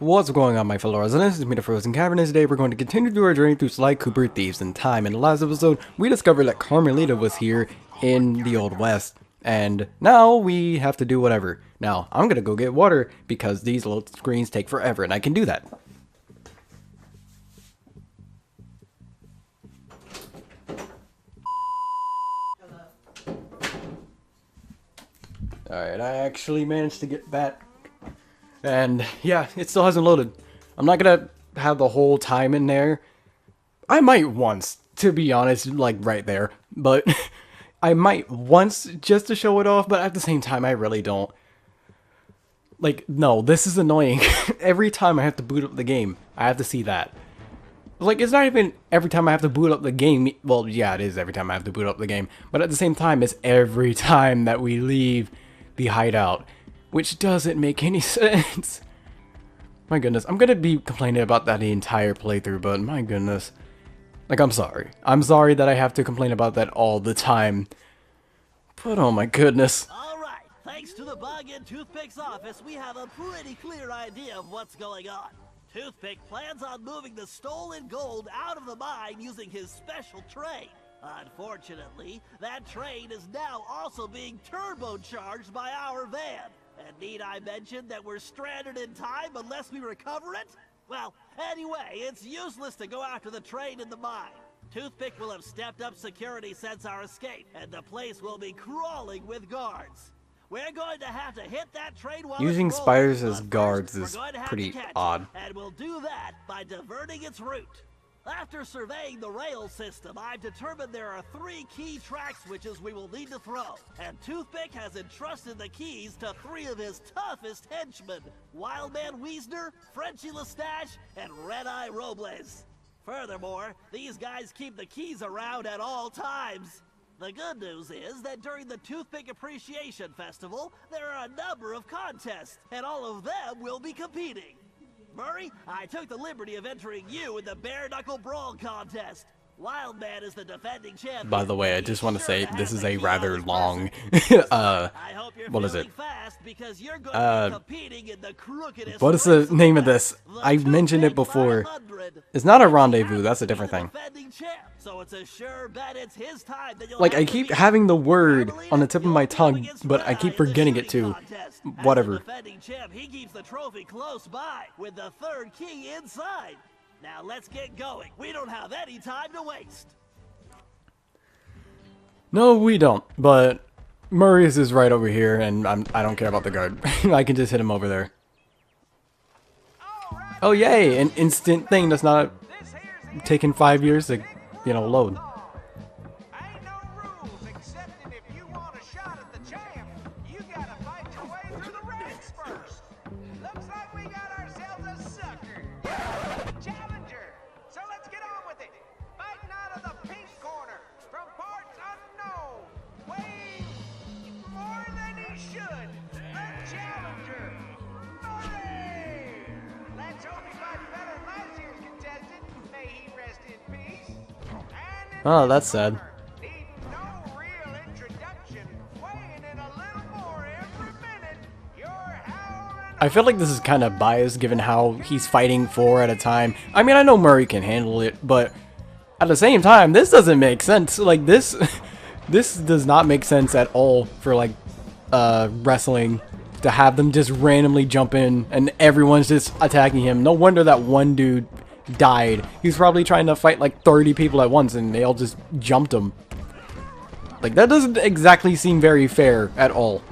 What's going on, my fellow residents? It's me, TheFrozenCavern, and today we're going to continue through our journey through Sly Cooper, Thieves, and Time. In the last episode, we discovered that Carmelita was here in the Old West, and now we have to do whatever. Now, I'm gonna go get water, because these little screens take forever, and I can do that. Alright, I actually managed to get back. And yeah, it still hasn't loaded. I'm not gonna have the whole time in there. I might once, to be honest, like right there. But I might once just to show it off, but at the same time, I really don't. Like, no, this is annoying. Every time I have to boot up the game, I have to see that. Like, it's not even every time I have to boot up the game. Well, yeah, it is every time I have to boot up the game. But at the same time, it's every time that we leave the hideout. Which doesn't make any sense. My goodness, I'm gonna be complaining about that the entire playthrough, but my goodness. Like, I'm sorry. I'm sorry that I have to complain about that all the time. But oh my goodness. Alright, thanks to the bug in Toothpick's office, we have a pretty clear idea of what's going on. Toothpick plans on moving the stolen gold out of the mine using his special train. Unfortunately, that train is now also being turbocharged by our van. And need I mention that we're stranded in time unless we recover it? Well, anyway, it's useless to go after the train in the mine. Toothpick will have stepped up security since our escape, and the place will be crawling with guards. We're going to have to hit that train while Using it's rolling, spiders as but guards first, is we're going to have pretty to catch odd. it, and we'll do that by diverting its route. After surveying the rail system, I've determined there are 3 key track switches we will need to throw, and Toothpick has entrusted the keys to 3 of his toughest henchmen, Wildman Wiesner, Frenchy Lestage, and Red-Eye Robles. Furthermore, these guys keep the keys around at all times. The good news is that during the Toothpick Appreciation Festival, there are a number of contests, and all of them will be competing. Murray, I took the liberty of entering you in the Bare Knuckle Brawl contest. Wildman is the defending champion. By the way, I just want to say this is a rather long I hope you're what is it? fast because you're going to be competing in the crookedest What is the race name of ever, this? the I've mentioned it Toothpick before. 500. It's not a rendezvous, that's a different He's thing. the defending champ, so it's a sure bet it's his time that you'll Like, have I to keep beat. having the word on the tip of You'll my go tongue, against but I Red-Eye keep in the forgetting it shooting too. contest. As Whatever. the defending champ, he keeps the trophy close by with the 3rd key inside. Now let's get going. We don't have any time to waste. No, we don't. But Murray's is right over here, and I don't care about the guard. I can just hit him over there. Oh yay! An instant thing that's not taking 5 years to, you know, load. Ain't no rules excepting if you want a shot at the champ, you gotta fight your way through the ranks first. Looks like we got ourselves a sucker. Challenger. So let's get on with it. Fighting out of the pink corner from parts unknown. Weighing more than he should. The challenger. Murray. Let's hope he fights better than last year's contestant. May he rest in peace. And in Oh, that's sad. need no real introduction. Weighing in a little more every minute. You're howling. I feel like this is kind of biased given how he's fighting 4 at a time. I mean, I know Murray can handle it, but at the same time, this doesn't make sense. Like, this this does not make sense at all for, like, wrestling, to have them just randomly jump in and everyone's just attacking him. No wonder that one dude died. He's probably trying to fight like 30 people at once and they all just jumped him. Like, that doesn't exactly seem very fair at all.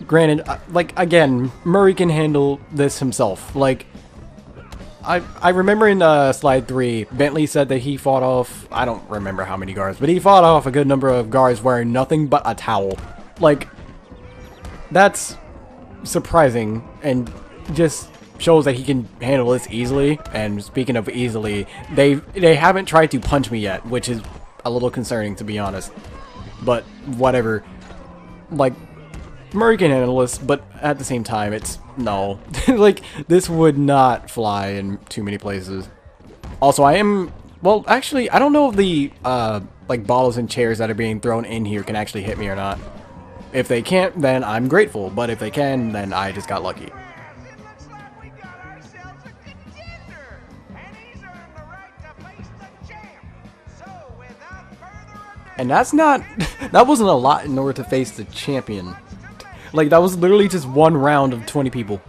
Granted, like, again, Murray can handle this himself. Like, I remember in slide 3, Bentley said that he fought off, I don't remember how many guards, but he fought off a good number of guards wearing nothing but a towel. Like, that's surprising and just shows that he can handle this easily. And speaking of easily, they haven't tried to punch me yet, which is a little concerning, to be honest. But whatever. Like, Murray can handle this, but at the same time, it's no. Like, this would not fly in too many places. Also, I am, well, actually, I don't know if the like bottles and chairs that are being thrown in here can actually hit me or not. If they can't, then I'm grateful, but if they can, then I just got lucky. It looks like we got ourselves And that's not... that wasn't a lot in order to face the champion. Like, that was literally just one round of 20 people.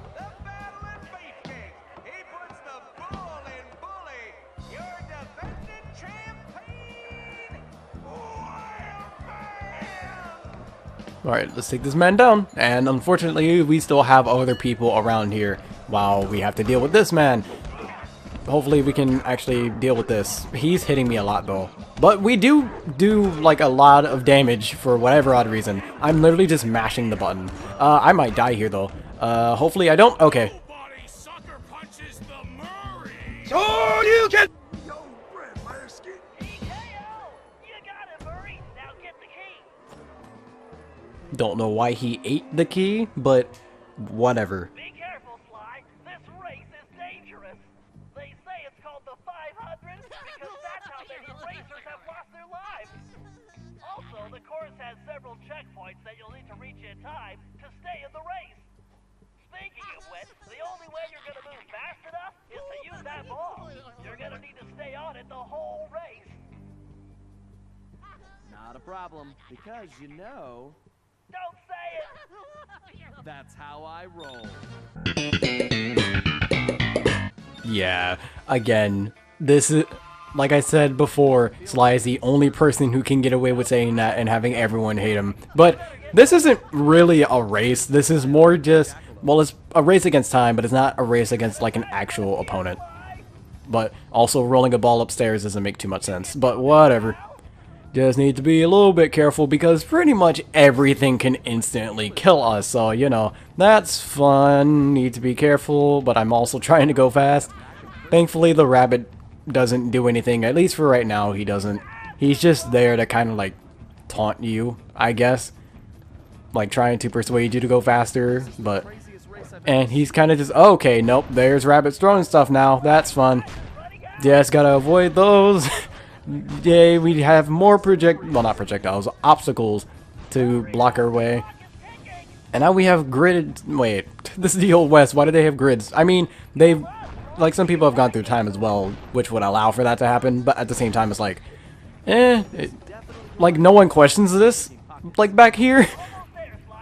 Alright, let's take this man down. And unfortunately, we still have other people around here while we have to deal with this man. Hopefully we can actually deal with this. He's hitting me a lot though. But we do like a lot of damage for whatever odd reason. I'm literally just mashing the button. I might die here though. Hopefully I don't. Okay. So you can... Don't know why he ate the key, but whatever. Be careful, Sly. This race is dangerous. They say it's called the 500 because that's how many racers have lost their lives. Also, the course has several checkpoints that you'll need to reach in time to stay in the race. Speaking of which, the only way you're going to move fast enough is to use that ball. You're going to need to stay on it the whole race. Not a problem, because you know... Don't say it! That's how I roll. Yeah, again, this is, like I said before, Sly is the only person who can get away with saying that and having everyone hate him. But this isn't really a race, this is more just, well, it's a race against time, but it's not a race against like an actual opponent. But also rolling a ball upstairs doesn't make too much sense, but whatever. Just need to be a little bit careful because pretty much everything can instantly kill us, so you know, that's fun. Need to be careful, but I'm also trying to go fast. Thankfully the rabbit doesn't do anything, at least for right now he doesn't. He's just there to kind of like taunt you, I guess. Like trying to persuade you to go faster, but... And he's kind of just, oh, okay, nope, there's rabbits throwing stuff now, that's fun. Just gotta avoid those. Yay, we have more well, not projectiles, obstacles to block our way. And now we have gridded, wait, this is the Old West, why do they have grids? I mean, they've, like, some people have gone through time as well, which would allow for that to happen, but at the same time, it's like, like, no one questions this, like, back here.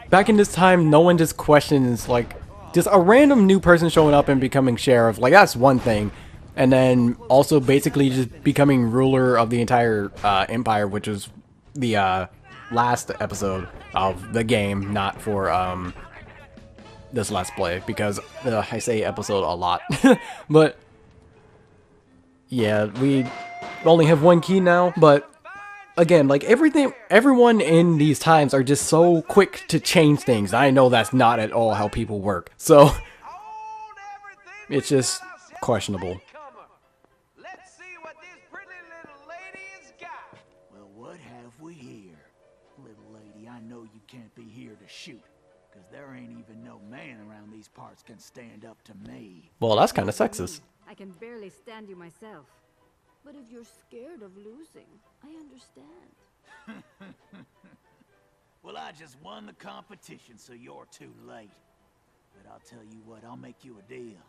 Back in this time, no one just questions, like, just a random new person showing up and becoming sheriff, like, that's one thing. And then also basically just becoming ruler of the entire empire, which is the last episode of the game, not for this Let's Play, because I say episode a lot. But yeah, we only have one key now, but again, like everyone in these times are just so quick to change things. I know that's not at all how people work, so it's just questionable. There ain't even no man around these parts can stand up to me. Well, that's kind of sexist. I can barely stand you myself. But if you're scared of losing, I understand. Well, I just won the competition, so you're too late. But I'll tell you what, I'll make you a deal.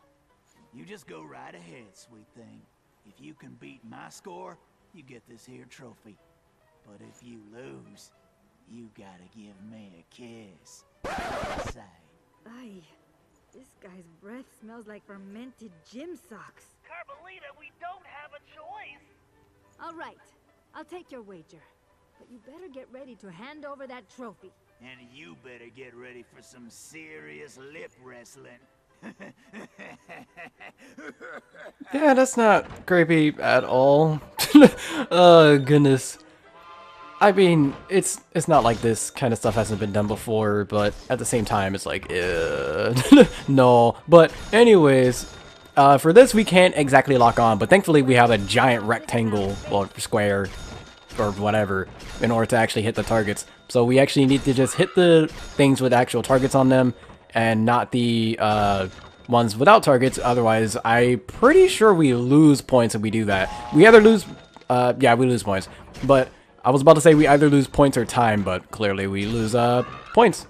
You just go right ahead, sweet thing. If you can beat my score, you get this here trophy. But if you lose, you gotta give me a kiss. Aye, this guy's breath smells like fermented gym socks. Carmelita, we don't have a choice. All right, I'll take your wager. But you better get ready to hand over that trophy. And you better get ready for some serious lip wrestling. Yeah, that's not creepy at all. Oh, goodness. I mean, it's not like this kind of stuff hasn't been done before, but at the same time, it's like, no. But anyways, for this, we can't exactly lock on, but thankfully we have a giant rectangle, or square, or whatever, in order to actually hit the targets. So we actually need to just hit the things with actual targets on them, and not the ones without targets. Otherwise, I'm pretty sure we lose points if we do that. We either lose, yeah, we lose points, but I was about to say we either lose points or time, but clearly we lose points.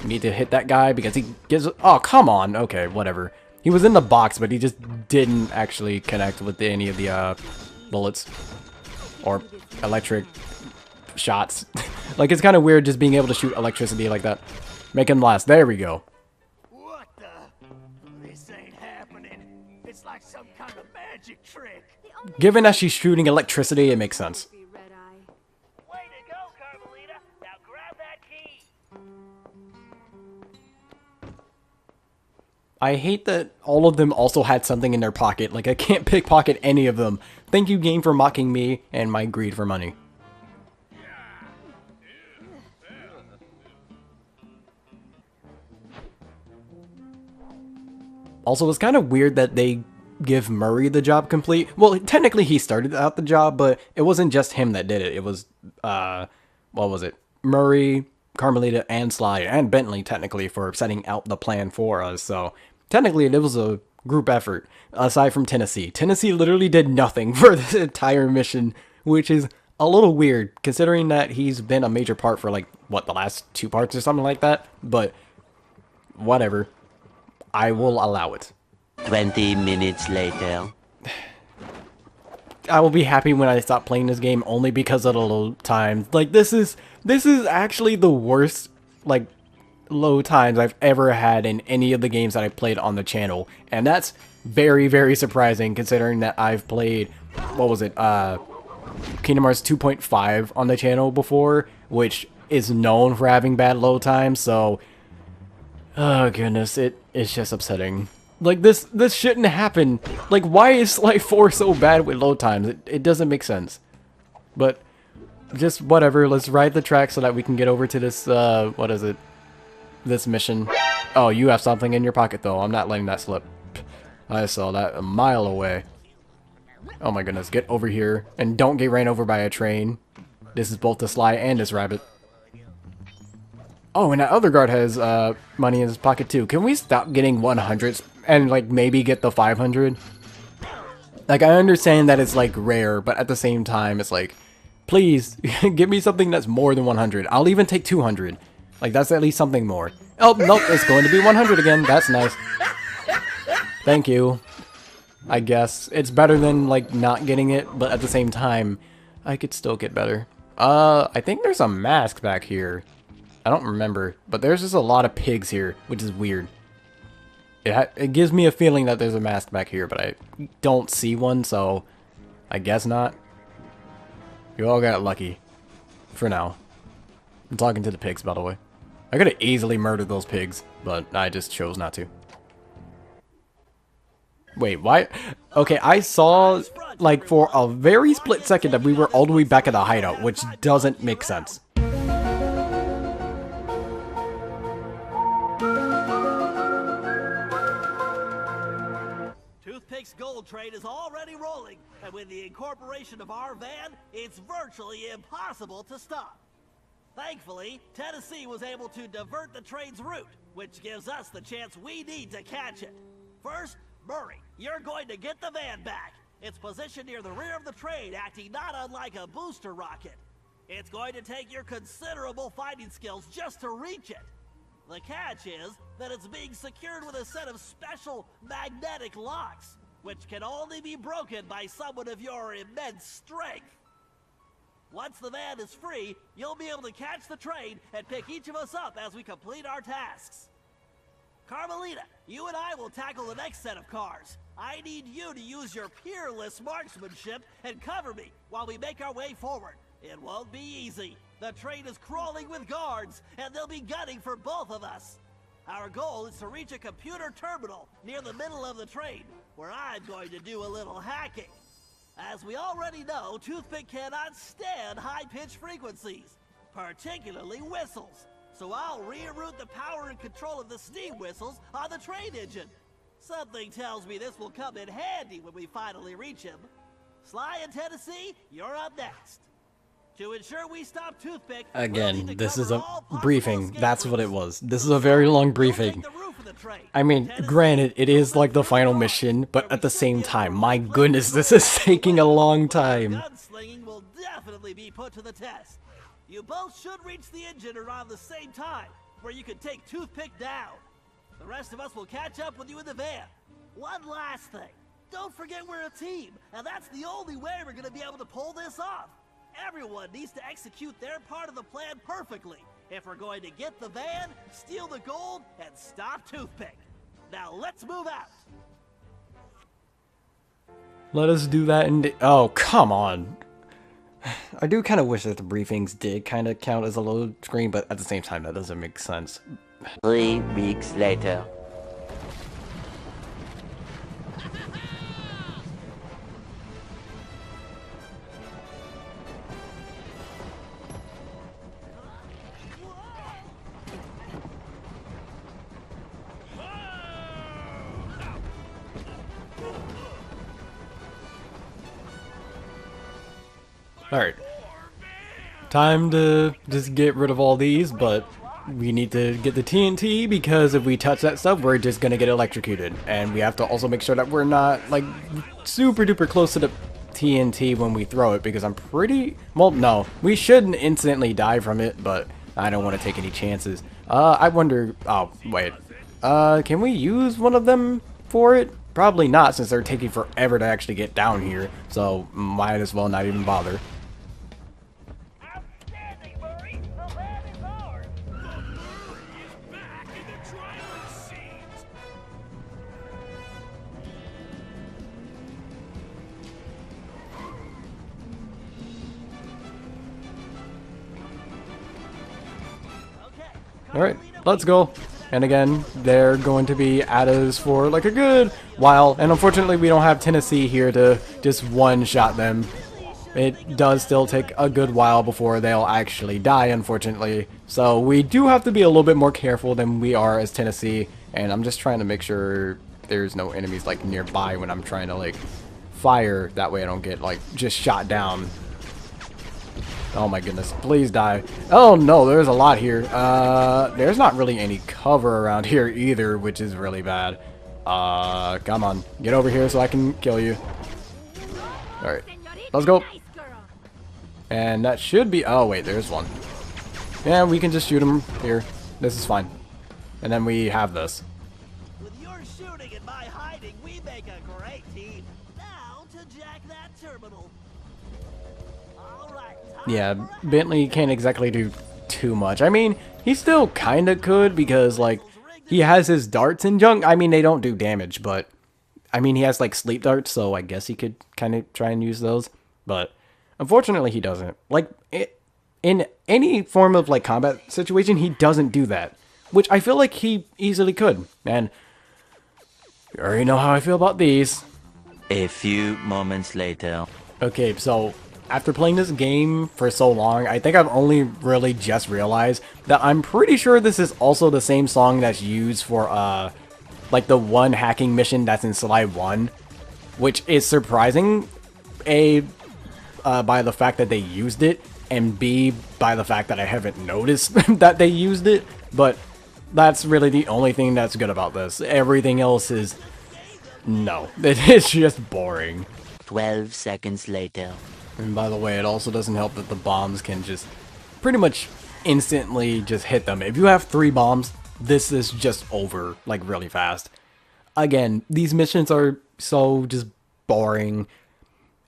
We need to hit that guy because he gives... Oh, come on. Okay, whatever. He was in the box, but he just didn't actually connect with any of the bullets. Or electric shots. Like, it's kind of weird just being able to shoot electricity like that. Make him last. There we go. What the? This ain't happening. It's like some kind of magic trick. Given that she's shooting electricity, it makes sense. Way to go, Carmelita. Now grab that key. I hate that all of them also had something in their pocket. Like, I can't pickpocket any of them. Thank you, game, for mocking me and my greed for money. Also, it's kind of weird that they give Murray the job complete. Well, technically he started out the job, but it wasn't just him that did it. It was, what was it? Murray, Carmelita, and Sly, and Bentley, technically, for setting out the plan for us. So, technically, it was a group effort, aside from Tennessee. Tennessee literally did nothing for this entire mission, which is a little weird, considering that he's been a major part for, like, what, the last 2 parts or something like that? But, whatever. I will allow it. 20 minutes later. I will be happy when I stop playing this game only because of the load times. Like, this is actually the worst, like, load times I've ever had in any of the games that I played on the channel. And that's very, very surprising considering that I've played, what was it, Kingdom Hearts 2.5 on the channel before, which is known for having bad load times, so... Oh goodness, it's just upsetting. Like, this shouldn't happen. Like, why is Life 4 so bad with load times? It doesn't make sense. But, just whatever, let's ride the track so that we can get over to this, what is it? This mission. Oh, you have something in your pocket though, I'm not letting that slip. I saw that a mile away. Oh my goodness, get over here, and don't get ran over by a train. This is both the Sly and this rabbit. Oh, and that other guard has money in his pocket too. Can we stop getting 100s and like maybe get the 500? Like, I understand that it's like rare, but at the same time it's like, please give me something that's more than 100. I'll even take 200. Like, that's at least something more. Oh, nope, it's going to be 100 again. That's nice. Thank you. I guess it's better than like not getting it, but at the same time I could still get better. I think there's a mask back here. I don't remember, but there's just a lot of pigs here, which is weird. It gives me a feeling that there's a mask back here, but I don't see one, so I guess not. You all got lucky. For now. I'm talking to the pigs, by the way. I could have easily murdered those pigs, but I just chose not to. Wait, why? Okay, I saw, like, for a very split second that we were all the way back at the hideout, which doesn't make sense. Toothpick's gold trade is already rolling, and with the incorporation of our van, it's virtually impossible to stop. Thankfully, Tennessee was able to divert the train's route, which gives us the chance we need to catch it. First, Murray, you're going to get the van back. It's positioned near the rear of the train, acting not unlike a booster rocket. It's going to take your considerable fighting skills just to reach it. The catch is that it's being secured with a set of special magnetic locks, which can only be broken by someone of your immense strength. Once the van is free, you'll be able to catch the train and pick each of us up as we complete our tasks. Carmelita, you and I will tackle the next set of cars. I need you to use your peerless marksmanship and cover me while we make our way forward. It won't be easy. The train is crawling with guards, and they'll be gunning for both of us. Our goal is to reach a computer terminal near the middle of the train, where I'm going to do a little hacking. As we already know, Toothpick cannot stand high-pitched frequencies, particularly whistles. So I'll reroute the power and control of the steam whistles on the train engine. Something tells me this will come in handy when we finally reach him. Sly and Tennessee, you're up next. To ensure we stop Toothpick, again, this is a briefing. That's what it was. This is a very long briefing. I mean, granted, it is like the final mission, but at the same time, my goodness, this is taking a long time. Gunslinging will definitely be put to the test. You both should reach the engine around the same time, where you can take Toothpick down. The rest of us will catch up with you in the van. One last thing. Don't forget we're a team, and that's the only way we're going to be able to pull this off. Everyone needs to execute their part of the plan perfectly if we're going to get the van, steal the gold, and stop Toothpick. Now let's move out. Let us do that and oh, come on. I do kind of wish that the briefings did kind of count as a load screen, but at the same time, that doesn't make sense. 3 weeks later. Alright. Time to just get rid of all these, but we need to get the TNT because if we touch that stuff, we're just gonna get electrocuted. And we have to also make sure that we're not, like, super duper close to the TNT when we throw it because I'm pretty... Well, no. We shouldn't instantly die from it, but I don't want to take any chances. I wonder... Oh, wait. Can we use one of them for it? Probably not, since they're taking forever to actually get down here. So, might as well not even bother. Outstanding, Murray! The van is ours! The Murray is back in the driver's seat! Alright, let's go. And again, they're going to be at us for like a good while. And unfortunately, we don't have Tennessee here to just one-shot them. It does still take a good while before they'll actually die, unfortunately. So we do have to be a little bit more careful than we are as Tennessee. And I'm just trying to make sure there's no enemies like nearby when I'm trying to like fire. That way I don't get like just shot down. Oh my goodness, please die. Oh no, there's a lot here. There's not really any cover around here either, which is really bad. Come on, get over here so I can kill you. Alright, let's go. And that should be, oh wait, there's one. Yeah, we can just shoot him here. This is fine. And then we have this. With your shooting and my hiding, we make a great team. Now to jack that terminal. Yeah, Bentley can't exactly do too much. I mean, he still kind of could because, like, he has his darts and junk. I mean, they don't do damage, but, I mean, he has, like, sleep darts, so I guess he could kind of try and use those. But, unfortunately, he doesn't. Like, in any form of, like, combat situation, he doesn't do that. Which I feel like he easily could. And, you already know how I feel about these. A few moments later. Okay, so... After playing this game for so long, I think I've only really just realized that I'm pretty sure this is also the same song that's used for, like the one hacking mission that's in Sly 1, which is surprising, A, by the fact that they used it, and B, by the fact that I haven't noticed that they used it, but that's really the only thing that's good about this. Everything else is, no, it's just boring. 12 seconds later. And by the way, it also doesn't help that the bombs can just pretty much instantly just hit them. If you have 3 bombs, this is just over, like, really fast. Again, these missions are so just boring.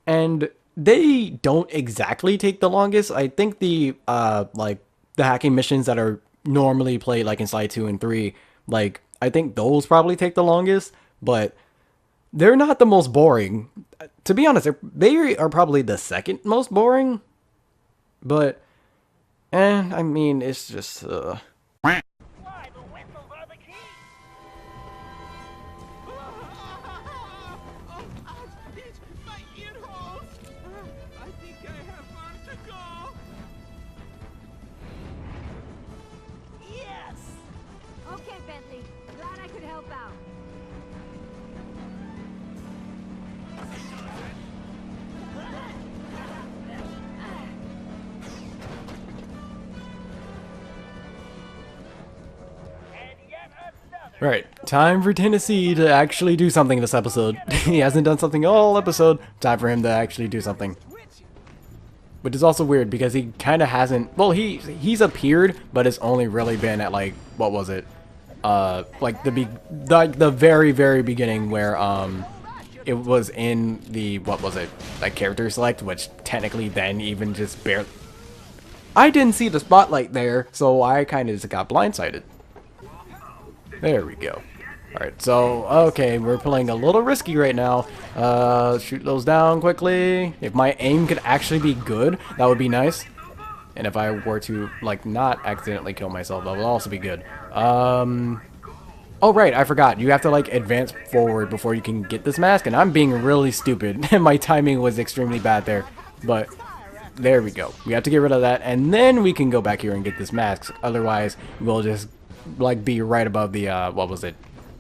And they don't exactly take the longest. I think the, like, the hacking missions that are normally played, like, in Sly 2 and 3, like, I think those probably take the longest. But... they're not the most boring. To be honest, they are probably the second most boring. But, I mean, it's just, Why, the whistles are the key! Oh, ouch! It's my ear holes! I think I have far to go! Yes! Okay, Bentley. Glad I could help out. right. Time for Tennessee to actually do something this episode. He hasn't done something all episode. Time for him to actually do something. Which is also weird because he kind of hasn't... well, he's appeared, but it's only really been at, like, what was it? Like the very, very beginning where, it was in the, what was it, like character select, which technically then even just barely... I didn't see the spotlight there, so I kind of just got blindsided. There we go. Alright, so, okay, we're playing a little risky right now. Shoot those down quickly. If my aim could actually be good, that would be nice. And if I were to, like, not accidentally kill myself, that would also be good. Oh, right, I forgot. You have to, like, advance forward before you can get this mask, and I'm being really stupid. My timing was extremely bad there. But, there we go. We have to get rid of that, and then we can go back here and get this mask. Otherwise, we'll just, like, be right above the, what was it?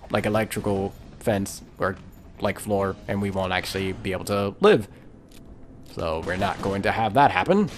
Like, electrical fence, or, like, floor, and we won't actually be able to live. So, we're not going to have that happen.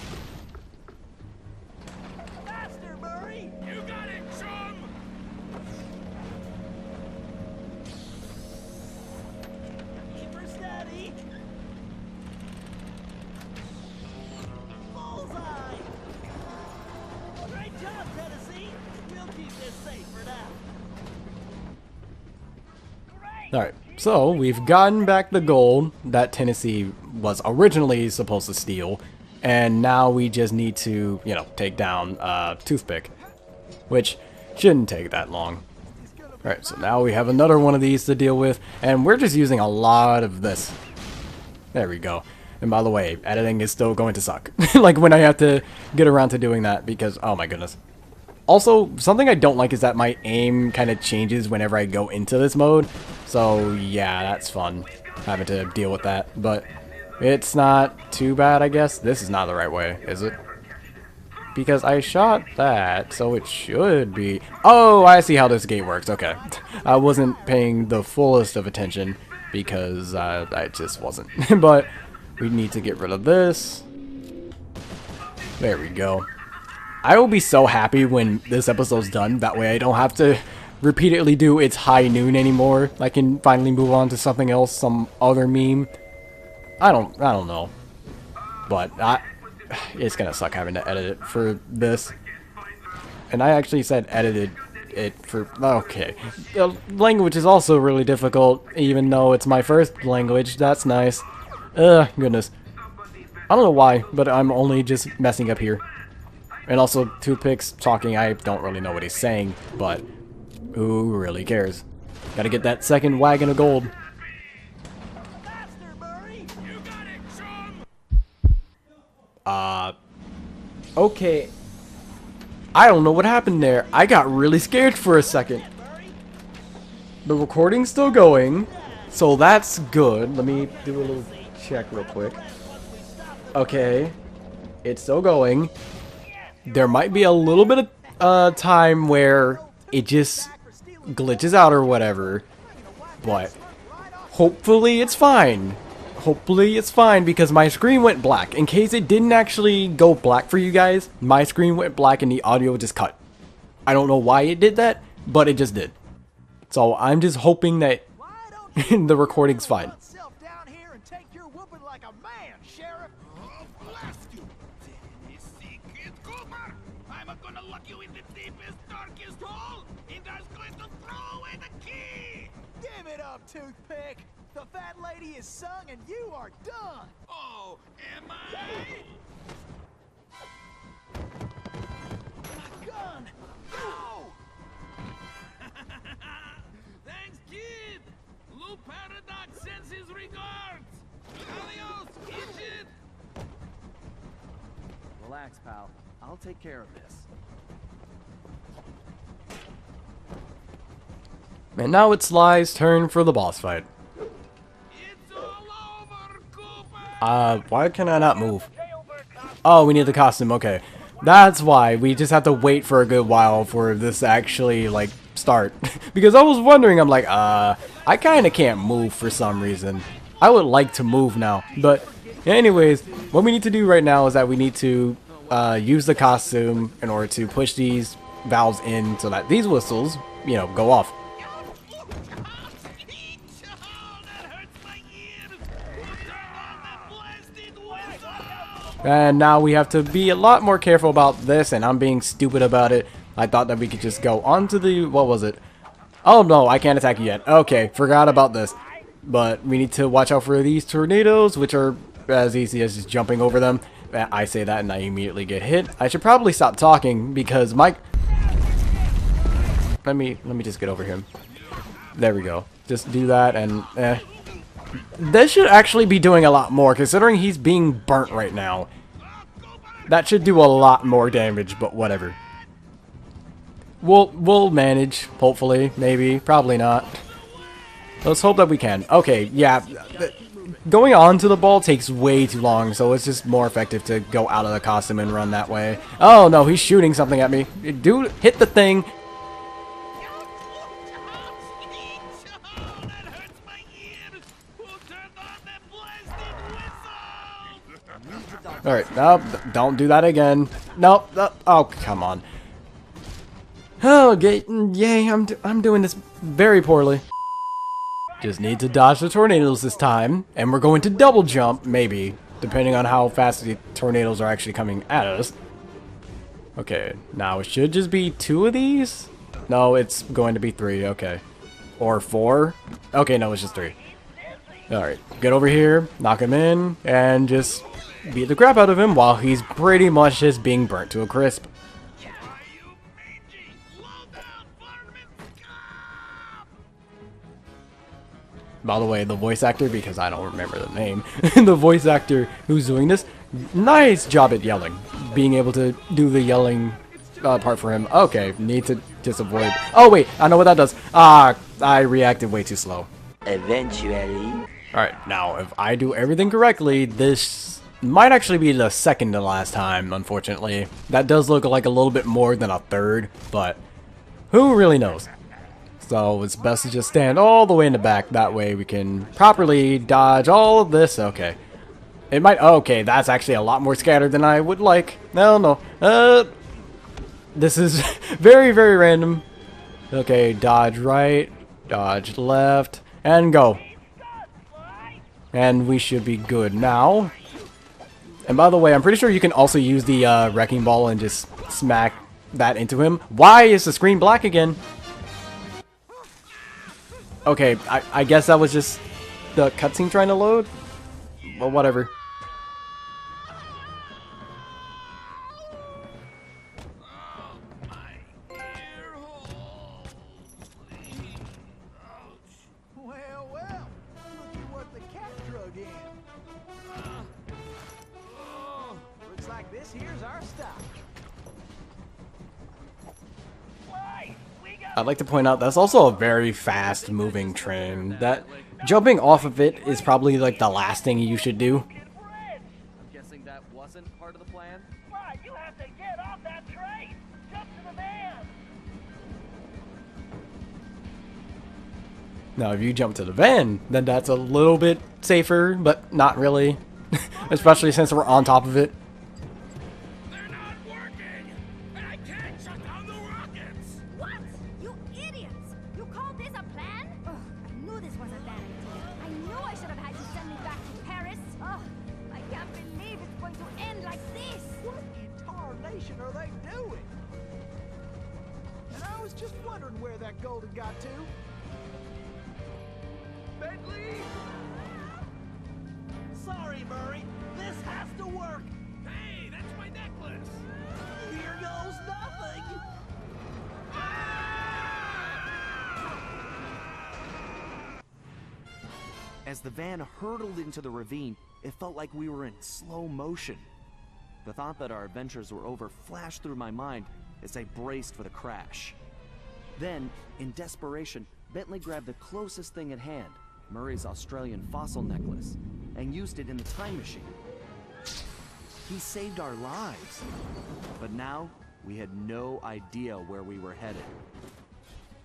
Alright, so we've gotten back the gold that Tennessee was originally supposed to steal, and now we just need to, you know, take down Toothpick, which shouldn't take that long. Alright, so now we have another one of these to deal with, and we're just using a lot of this. There we go. And by the way, editing is still going to suck. Like when I have to get around to doing that because, oh my goodness. Also, something I don't like is that my aim kind of changes whenever I go into this mode. So, yeah, that's fun, having to deal with that. But it's not too bad, I guess. This is not the right way, is it? Because I shot that, so it should be... Oh, I see how this gate works. Okay. I wasn't paying the fullest of attention because I just wasn't. But we need to get rid of this. There we go. I will be so happy when this episode's done. That way I don't have to repeatedly do it's high noon anymore. I can finally move on to something else, some other meme. I don't know. But it's gonna suck having to edit it for this. And I actually said edited it for... Okay. The language is also really difficult, even though it's my first language. That's nice. Goodness. I don't know why, but I'm only just messing up here. And also, Toothpick's talking, I don't really know what he's saying, but who really cares? Gotta get that second wagon of gold. Okay. I don't know what happened there. I got really scared for a second. The recording's still going, so that's good. Let me do a little check real quick. Okay. It's still going. There might be a little bit of time where it just glitches out or whatever, but hopefully it's fine. Hopefully it's fine because my screen went black. In case it didn't actually go black for you guys, my screen went black and the audio just cut. I don't know why it did that, but it just did. So I'm just hoping that the recording's fine. Toothpick, the fat lady is sung and you are done. Oh, am I? My gun! No! Thanks, kid. Lou Paradox sends his regards. Adios, idiot. Relax, pal. I'll take care of this. And now it's Sly's turn for the boss fight. It's all over, Cooper. Why can I not move? Oh, we need the costume, okay. That's why. We just have to wait for a good while for this to actually, like, start. Because I was wondering, I'm like, I kinda can't move for some reason. I would like to move now. But, anyways, what we need to do right now is that we need to, use the costume in order to push these valves in so that these whistles, you know, go off. And now we have to be a lot more careful about this, and I'm being stupid about it. I thought that we could just go onto the... What was it? Oh no, I can't attack you yet. Okay, forgot about this. But we need to watch out for these tornadoes, which are as easy as just jumping over them. I say that and I immediately get hit. I should probably stop talking because my... Let me just get over him. There we go. Just do that and this should actually be doing a lot more considering he's being burnt right now. That should do a lot more damage, but whatever. We'll manage, hopefully, maybe, probably not. Let's hope that we can. Okay, yeah. Going on to the ball takes way too long, so it's just more effective to go out of the costume and run that way. Oh no, he's shooting something at me. Dude, hit the thing. Alright, no, don't do that again. Nope, oh, come on. Oh, okay, yay, I'm doing this very poorly. Just need to dodge the tornadoes this time, and we're going to double jump, maybe, depending on how fast the tornadoes are actually coming at us. Okay, now it should just be 2 of these? No, it's going to be 3, okay. Or 4? Okay, no, it's just 3. Alright, get over here, knock him in, and just beat the crap out of him while he's pretty much just being burnt to a crisp. By the way, the voice actor, because I don't remember the name, the voice actor who's doing this, nice job at yelling. Being able to do the yelling part for him. Okay, need to just avoid... Oh wait, I know what that does. Ah, I reacted way too slow. Eventually. Alright, now if I do everything correctly, this might actually be the second to last time, unfortunately. That does look like a little bit more than a third, but who really knows? So it's best to just stand all the way in the back. That way we can properly dodge all of this. Okay. It might... Okay, that's actually a lot more scattered than I would like. No. This is very, very random. Okay, dodge right, dodge left, and go. And we should be good now. And by the way, I'm pretty sure you can also use the wrecking ball and just smack that into him. Why is the screen black again? Okay, I guess that was just the cutscene trying to load? Well, whatever. Well, look at what the cat drug in. Looks like this here's our stop. I'd like to point out that's also a very fast moving train. That jumping off of it is probably like the last thing you should do. I'm guessing that wasn't part of the plan? Right, you have to get off that train. Jump to the van. Now if you jump to the van, then that's a little bit safer, but not really. Especially since we're on top of it. They're not working! And I can't shut down the rockets! What? You idiots! You call this a plan? Ugh, I knew this was a bad idea. I knew I should have had you send me back to Paris. Ugh, I can't believe it's going to end like this. What in tarnation are they doing? And I was just wondering where that golden got to. Bentley! Sorry, Murray. This has to work. Hey, that's my necklace! Here goes nothing. As the van hurtled into the ravine, it felt like we were in slow motion. The thought that our adventures were over flashed through my mind as I braced for the crash. Then, in desperation, Bentley grabbed the closest thing at hand, Murray's Australian fossil necklace, and used it in the time machine. He saved our lives. But now, we had no idea where we were headed.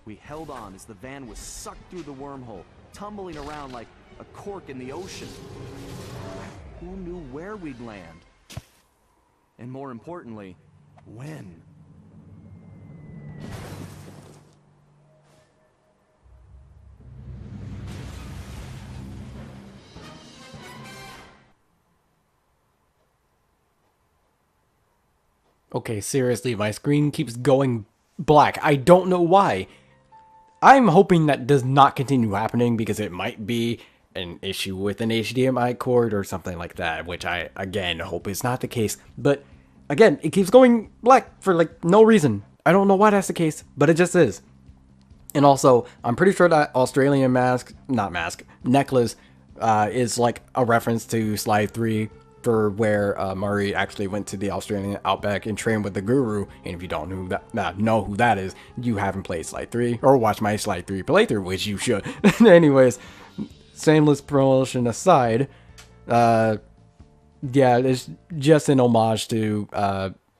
We held on as the van was sucked through the wormhole, tumbling around like a cork in the ocean. Who knew where we'd land? And more importantly, when? Okay, seriously, my screen keeps going black. I don't know why. I'm hoping that does not continue happening because it might be an issue with an HDMI cord or something like that, which I, again, hope is not the case. But, again, it keeps going black for, like, no reason. I don't know why that's the case, but it just is. And also, I'm pretty sure that Australian necklace is, like, a reference to Sly 3, for where Murray actually went to the Australian outback and trained with the Guru. And if you don't know who that is, you haven't played Sly 3 or watched my Sly 3 playthrough, which you should. Anyways, shameless promotion aside, yeah, it's just an homage to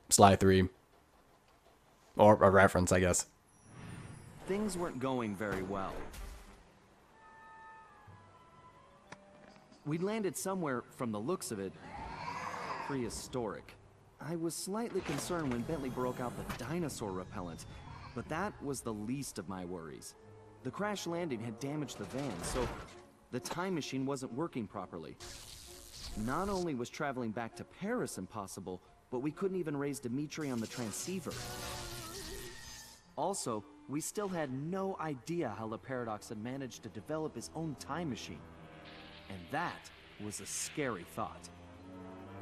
Sly 3, or a reference, I guess. Things weren't going very well. We'd landed somewhere, from the looks of it, prehistoric. I was slightly concerned when Bentley broke out the dinosaur repellent, but that was the least of my worries. The crash landing had damaged the van, so the time machine wasn't working properly. Not only was traveling back to Paris impossible, but we couldn't even raise Dimitri on the transceiver. Also, we still had no idea how the Paradox had managed to develop his own time machine. And that was a scary thought.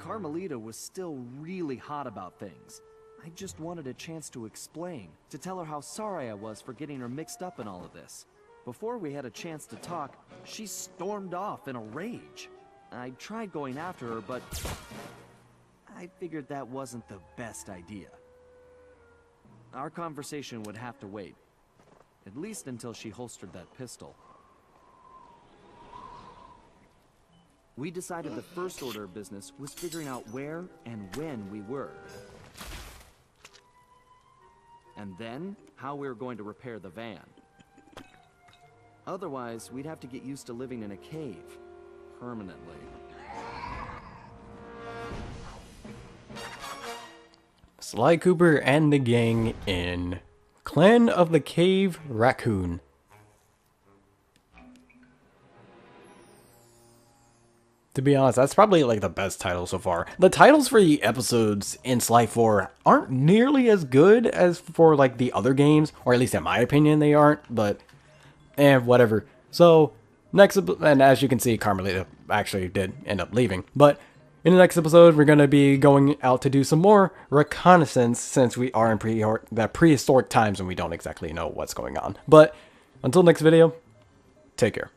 Carmelita was still really hot about things. I just wanted a chance to explain, to tell her how sorry I was for getting her mixed up in all of this. Before we had a chance to talk, she stormed off in a rage. I tried going after her, but I figured that wasn't the best idea. Our conversation would have to wait, at least until she holstered that pistol. We decided the first order of business was figuring out where and when we were. And then, how we were going to repair the van. Otherwise, we'd have to get used to living in a cave, permanently. Sly Cooper and the gang in Clan of the Cave Raccoon. To be honest, that's probably like the best title so far. The titles for the episodes in Sly 4 aren't nearly as good as for like the other games, or at least in my opinion they aren't, but whatever. So, and as you can see, Carmelita actually did end up leaving. But in the next episode, we're going to be going out to do some more reconnaissance, since we are in prehistoric times and we don't exactly know what's going on. But until next video, take care.